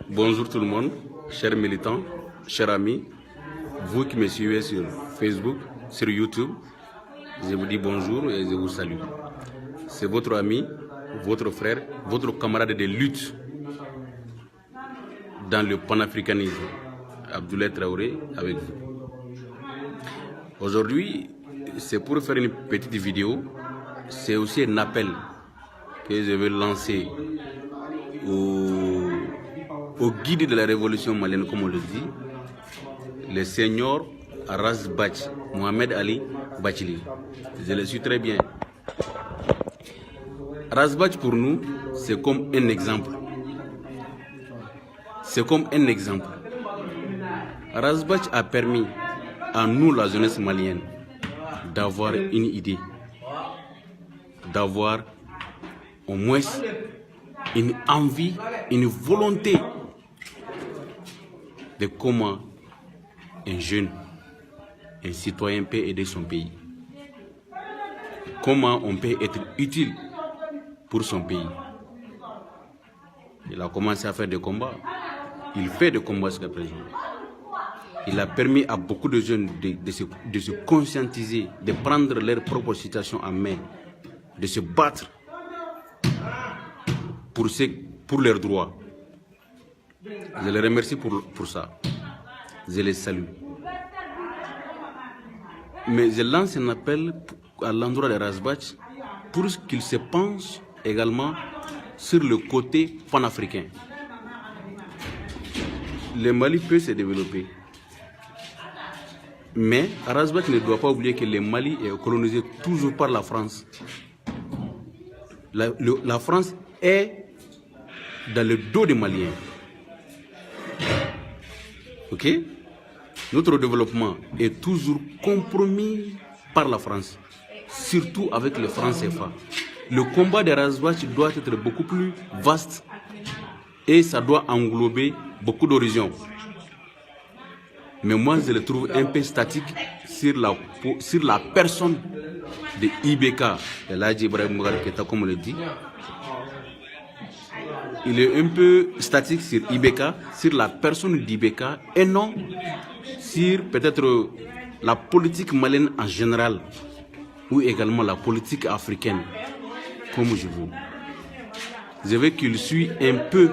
Bonjour tout le monde, chers militants, chers amis, vous qui me suivez sur Facebook, sur YouTube, je vous dis bonjour et je vous salue. C'est votre ami, votre frère, votre camarade de lutte dans le panafricanisme, Abdoulaye Traoré, avec vous. Aujourd'hui, c'est pour faire une petite vidéo, c'est aussi un appel que je vais lancer au guide de la révolution malienne, comme on le dit, le seigneur Razbach, Mohamed Ali Bachili. Je le suis très bien. Razbach pour nous, c'est comme un exemple. C'est comme un exemple. Razbach a permis à nous, la jeunesse malienne, d'avoir une idée, d'avoir au moins une envie, une volonté de comment un jeune, un citoyen peut aider son pays. Comment on peut être utile pour son pays. Il a commencé à faire des combats. Il fait des combats jusqu'à présent. Il a permis à beaucoup de jeunes de se conscientiser, de prendre leur propre situation en main, de se battre pour leurs droits. Je les remercie pour ça. Je les salue. Mais je lance un appel à l'endroit de Razbach pour qu'il se penche également sur le côté panafricain. Le Mali peut se développer. Mais Razbach ne doit pas oublier que le Mali est colonisé toujours par la France. La France est dans le dos des Maliens. Ok? Notre développement est toujours compromis par la France, surtout avec le franc CFA. Le combat de Razbach doit être beaucoup plus vaste et ça doit englober beaucoup d'horizons. Mais moi, je le trouve un peu statique sur la personne de IBK, de l'Adji Ibrahim Boubacar Keïta, comme on le dit. Il est un peu statique sur IBK, sur la personne d'IBK, et non sur peut-être la politique malienne en général, ou également la politique africaine, comme je veux. Je veux qu'il suive un peu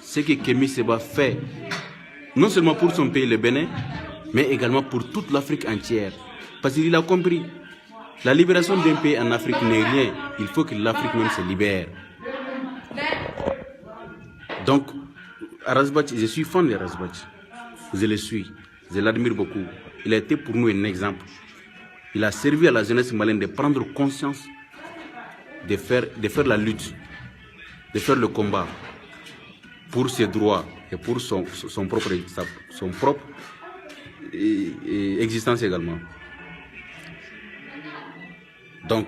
ce que Kémy Séba fait, non seulement pour son pays, le Bénin, mais également pour toute l'Afrique entière. Parce qu'il a compris, la libération d'un pays en Afrique n'est rien, il faut que l'Afrique même se libère. Donc, Razbach, je suis fan de Razbach. Je le suis, je l'admire beaucoup. Il a été pour nous un exemple. Il a servi à la jeunesse malienne de prendre conscience, de faire la lutte, de faire le combat pour ses droits et pour son propre existence également. Donc,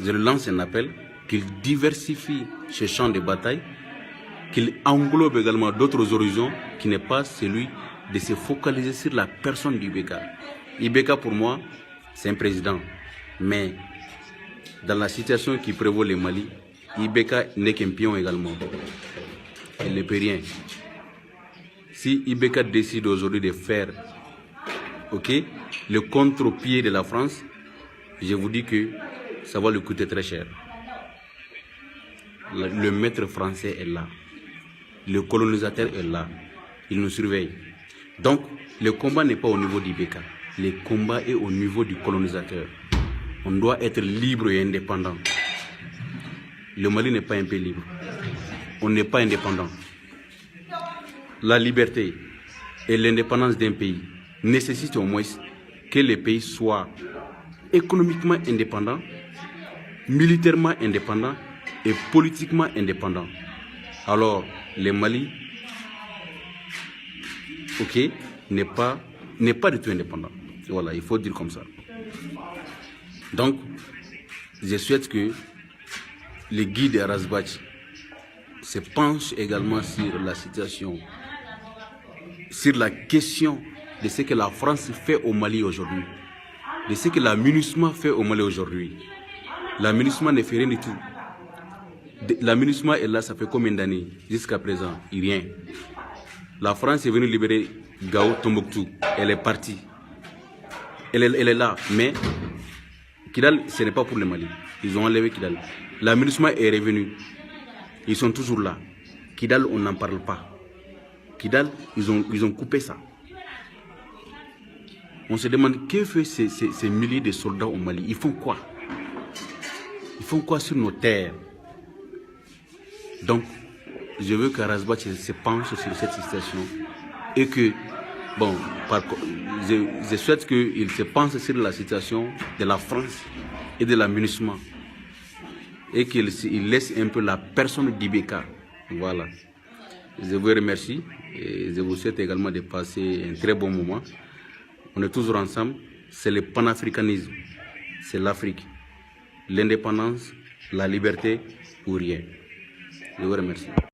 je lance un appel qu'il diversifie ses champs de bataille, qu'il englobe également d'autres horizons qui n'est pas celui de se focaliser sur la personne d'IBK. IBK pour moi, c'est un président. Mais dans la situation qui prévaut le Mali, IBK n'est qu'un pion également. Il ne peut rien. Si IBK décide aujourd'hui de faire le contre-pied de la France, je vous dis que ça va lui coûter très cher. Le maître français est là. Le colonisateur est là. Il nous surveille. Donc, le combat n'est pas au niveau d'IBK. Le combat est au niveau du colonisateur. On doit être libre et indépendant. Le Mali n'est pas un pays libre. On n'est pas indépendant. La liberté et l'indépendance d'un pays nécessitent au moins que le pays soit économiquement indépendant, militairement indépendant et politiquement indépendant. Alors, le Mali, n'est pas du tout indépendant. Voilà, il faut dire comme ça. Donc, je souhaite que le guide Razbach se penche également sur la situation, sur la question de ce que la France fait au Mali aujourd'hui, de ce que la MINUSMA fait au Mali aujourd'hui. La MINUSMA ne fait rien du tout. La MINUSMA est là, ça fait combien d'années? Jusqu'à présent, rien. La France est venue libérer Gao Tombouctou. Elle est partie. Elle est là. Mais Kidal, ce n'est pas pour le Mali. Ils ont enlevé Kidal. La MINUSMA est revenue. Ils sont toujours là. Kidal, on n'en parle pas. Kidal, ils ont coupé ça. On se demande que font ces milliers de soldats au Mali. Ils font quoi? Ils font quoi sur nos terres? Donc, je veux que Rasbach se penche sur cette situation et que, bon, je souhaite qu'il se penche sur la situation de la France et de la MINUSMA et qu'il laisse un peu la personne d'Ibeka. Voilà. Je vous remercie et je vous souhaite également de passer un très bon moment. On est toujours ensemble. C'est le panafricanisme. C'est l'Afrique. L'indépendance, la liberté ou rien. Je vous remercie.